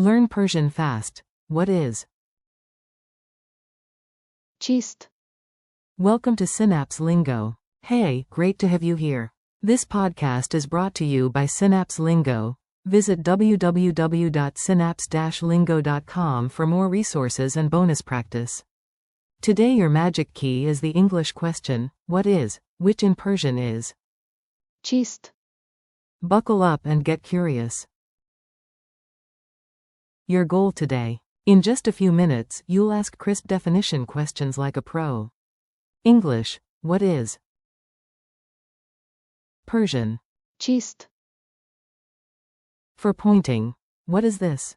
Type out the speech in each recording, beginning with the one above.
Learn Persian fast. What is? چیست؟ Welcome to Synapse Lingo. Hey, great to have you here. This podcast is brought to you by Synapse Lingo. Visit www.synapse-lingo.com for more resources and bonus practice. Today your magic key is the English question, what is, which in Persian is. چیست؟ Buckle up and get curious. Your goal today. In just a few minutes, you'll ask crisp definition questions like a pro. English, what is? Persian. چیست؟ For pointing. What is this?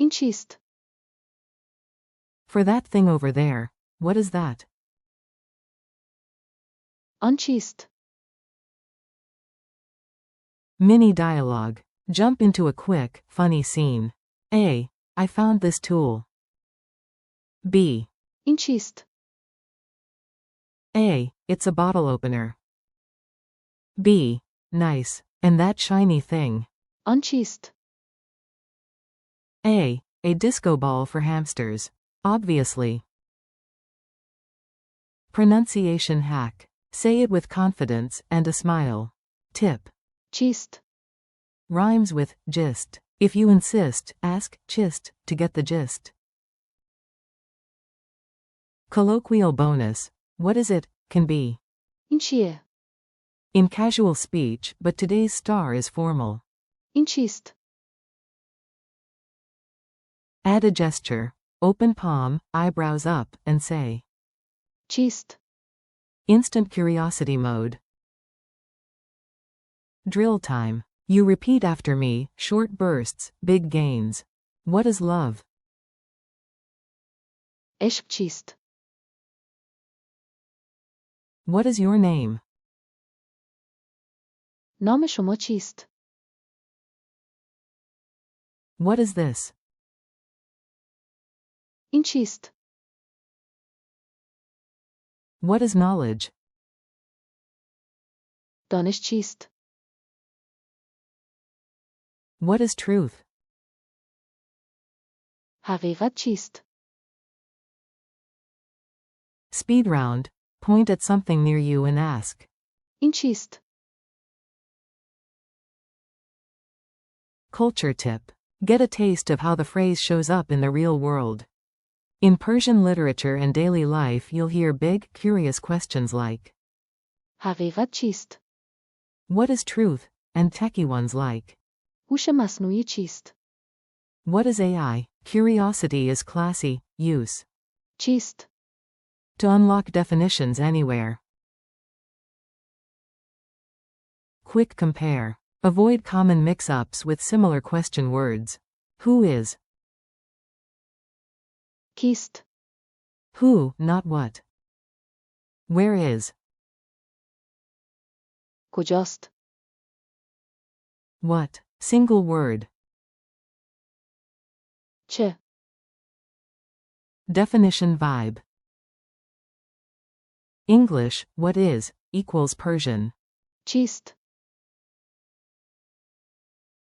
این چیست؟ For that thing over there. What is that? آن چیست؟ Mini dialogue. Jump into a quick, funny scene. A. I found this tool. B. این چیست؟ A. It's a bottle opener. B. Nice. And that shiny thing. آن چیست؟ A. A disco ball for hamsters. Obviously. Pronunciation hack. Say it with confidence and a smile. Tip. چیست؟ Rhymes with gist. If you insist, ask chist to get the gist. Colloquial bonus. What is it? Can be. این چیه؟ In casual speech, but today's star is formal. این چیست؟ Add a gesture. Open palm, eyebrows up, and say. چیست؟ Instant curiosity mode. Drill time. You repeat after me, short bursts, big gains. What is love? عشق چیست؟ What is your name? نام شما چیست؟ What is this? این چیست؟ What is knowledge? دانش چیست؟ What is truth? حقیقت چیست؟ Speed round. Point at something near you and ask. این چیست؟ Culture tip. Get a taste of how the phrase shows up in the real world. In Persian literature and daily life you'll hear big, curious questions like, حقیقت چیست؟ what is truth? And techie ones like, هوش مصنوعی چیست؟ what is AI? Curiosity is classy. Use. چیست؟ To unlock definitions anywhere. Quick compare. Avoid common mix-ups with similar question words. Who is? کیست؟ Who, not what. Where is? کجاست؟ What. Single word. چه؟ Definition vibe. English, what is, equals Persian. چیست؟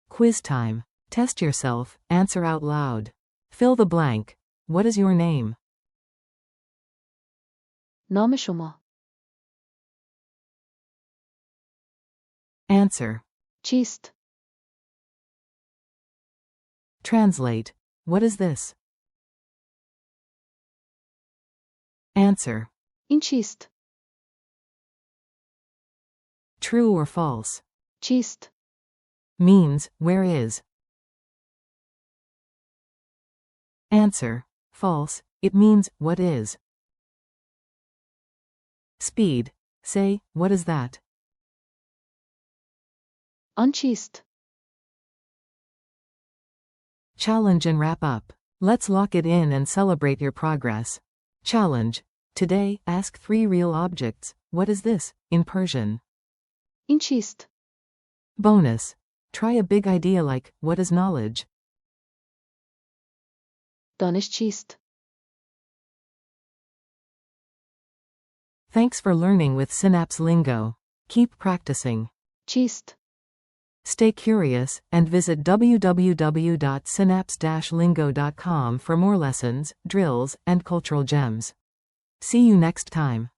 Quiz time. Test yourself, answer out loud. Fill the blank. What is your name? نام شما. Answer. چیست؟ Translate. What is this? Answer. این چیست؟ True or false? چیست؟ Means, where is? Answer. False. It means, what is? Speed. Say, what is that? آن چیست؟ Challenge and wrap up. Let's lock it in and celebrate your progress. Challenge. Today, ask 3 real objects. What is this? In Persian. این چیست؟ Bonus. Try a big idea like, what is knowledge? دانش چیست؟ Thanks for learning with Synapse Lingo. Keep practicing. چیست؟ Stay curious, and visit www.synapse-lingo.com for more lessons, drills, and cultural gems. See you next time.